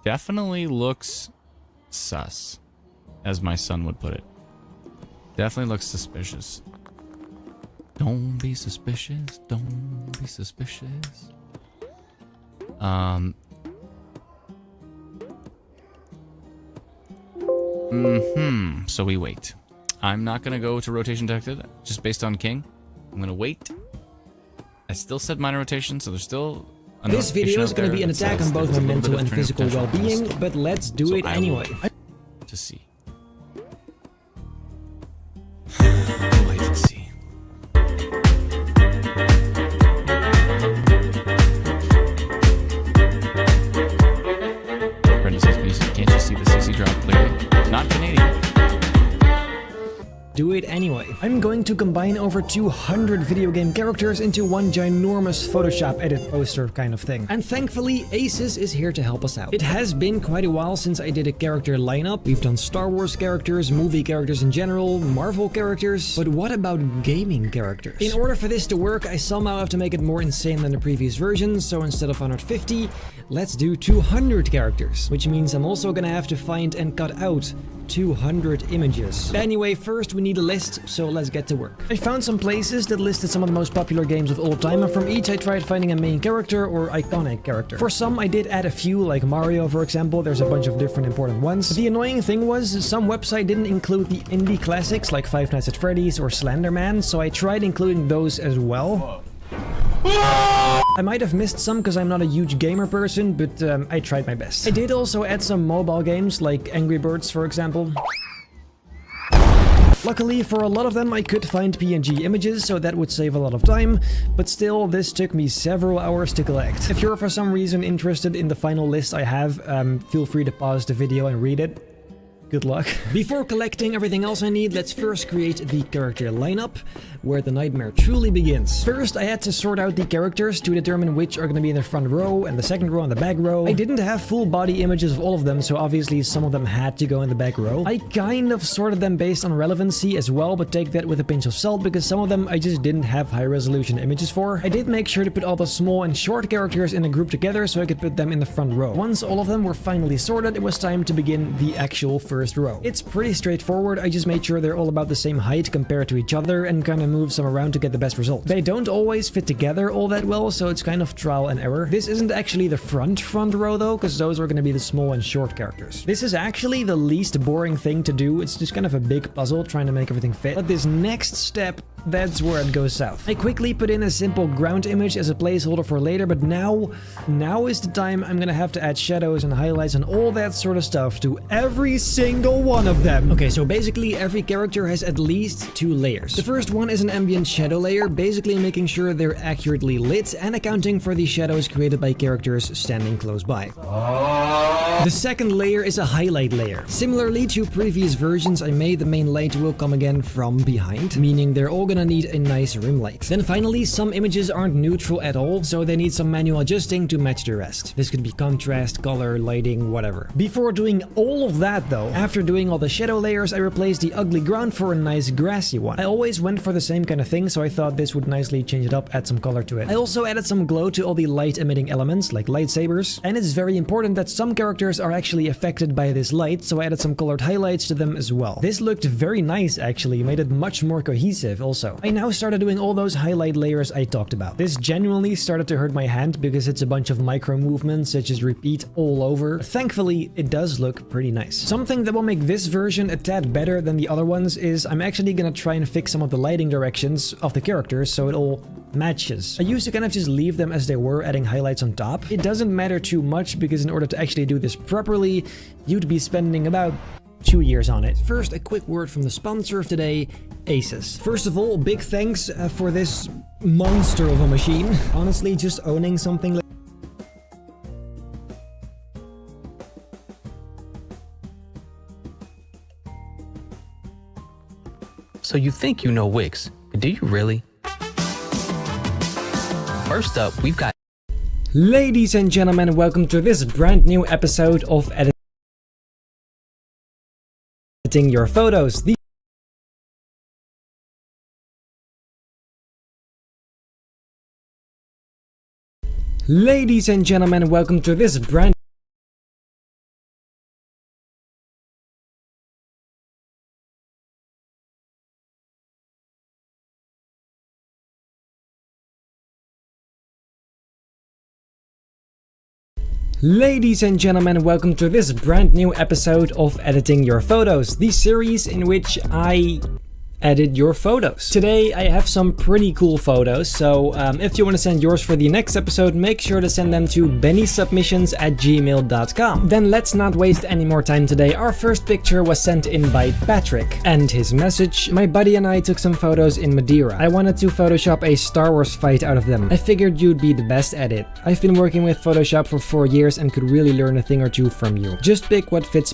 Definitely looks sus, as my son would put it. Definitely looks suspicious. Don't be suspicious. Don't be suspicious. So we wait. I'm not gonna go to rotation detected just based on king. I'm gonna wait. I still said minor rotation, so there's still a This video is going to be an attack on both my mental and physical well-being, but let's do it anyway. To see. Wait and see. Brendan says, can't you see the CC drop clearly? Not Canadian. Do it anyway. I'm going to combine over 200 video game characters into one ginormous Photoshop edit poster kind of thing. And thankfully, Aces is here to help us out. It has been quite a while since I did a character lineup. We've done Star Wars characters, movie characters in general, Marvel characters, but what about gaming characters? In order for this to work, I somehow have to make it more insane than the previous version, so instead of 150, let's do 200 characters, which means I'm also gonna have to find and cut out 200 images. But anyway, first we need a list, so let's get to work. I found some places that listed some of the most popular games of all time, and from each I tried finding a main character or iconic character. For some I did add a few, like Mario for example. There's a bunch of different important ones. The annoying thing was, some website didn't include the indie classics like Five Nights at Freddy's or Slender Man, so I tried including those as well. I might have missed some because I'm not a huge gamer person, but I tried my best. I did also add some mobile games like Angry Birds for example. Luckily, for a lot of them I could find PNG images, so that would save a lot of time, but still, this took me several hours to collect. If you're for some reason interested in the final list I have, feel free to pause the video and read it. Good luck. Before collecting everything else I need, let's first create the character lineup, where the nightmare truly begins. First, I had to sort out the characters to determine which are going to be in the front row and the second row and the back row. I didn't have full body images of all of them, so obviously some of them had to go in the back row. I kind of sorted them based on relevancy as well, but take that with a pinch of salt because some of them I just didn't have high resolution images for. I did make sure to put all the small and short characters in a group together so I could put them in the front row. Once all of them were finally sorted, it was time to begin the actual first row. It's pretty straightforward. I just made sure they're all about the same height compared to each other and kind of moved some around to get the best result. They don't always fit together all that well, so it's kind of trial and error. This isn't actually the front row though, because those are going to be the small and short characters. This is actually the least boring thing to do. It's just kind of a big puzzle trying to make everything fit. But this next step, that's where it goes south. I quickly put in a simple ground image as a placeholder for later, but now is the time I'm gonna have to add shadows and highlights and all that sort of stuff to every single one of them. Okay, so basically every character has at least 2 layers. The first one is an ambient shadow layer, basically making sure they're accurately lit and accounting for the shadows created by characters standing close by. The second layer is a highlight layer. Similarly to previous versions I made, the main light will come again from behind, meaning they're all gonna need a nice rim light. Then finally, some images aren't neutral at all, so they need some manual adjusting to match the rest. This could be contrast, color, lighting, whatever. Before doing all of that though, after doing all the shadow layers, I replaced the ugly ground for a nice grassy one. I always went for the same kind of thing, so I thought this would nicely change it up, add some color to it. I also added some glow to all the light emitting elements, like lightsabers, and it's very important that some characters are actually affected by this light, so I added some colored highlights to them as well. This looked very nice actually, made it much more cohesive also. I now started doing all those highlight layers I talked about. This genuinely started to hurt my hand because it's a bunch of micro movements that just repeat all over. Thankfully, it does look pretty nice. Something that will make this version a tad better than the other ones is I'm actually gonna try and fix some of the lighting directions of the characters so it all matches. I used to kind of just leave them as they were, adding highlights on top. It doesn't matter too much because in order to actually do this properly, you'd be spending about 2 years on it. First, a quick word from the sponsor of today, Aces. First of all, big thanks for this monster of a machine. Honestly, just owning something like So you think you know Wix, but do you really? First up, we've got... Ladies and gentlemen, welcome to this brand new episode of Editing Your Photos. Ladies and gentlemen, welcome to this brand Ladies and gentlemen, welcome to this brand new episode of Editing Your Photos, the series in which I edit your photos. Today I have some pretty cool photos, so if you want to send yours for the next episode, make sure to send them to bennysubmissions@gmail.com. Then let's not waste any more time today. Our first picture was sent in by Patrick, and his message: my buddy and I took some photos in Madeira. I wanted to Photoshop a Star Wars fight out of them. I figured you'd be the best at it. I've been working with Photoshop for 4 years and could really learn a thing or two from you. Just pick what fits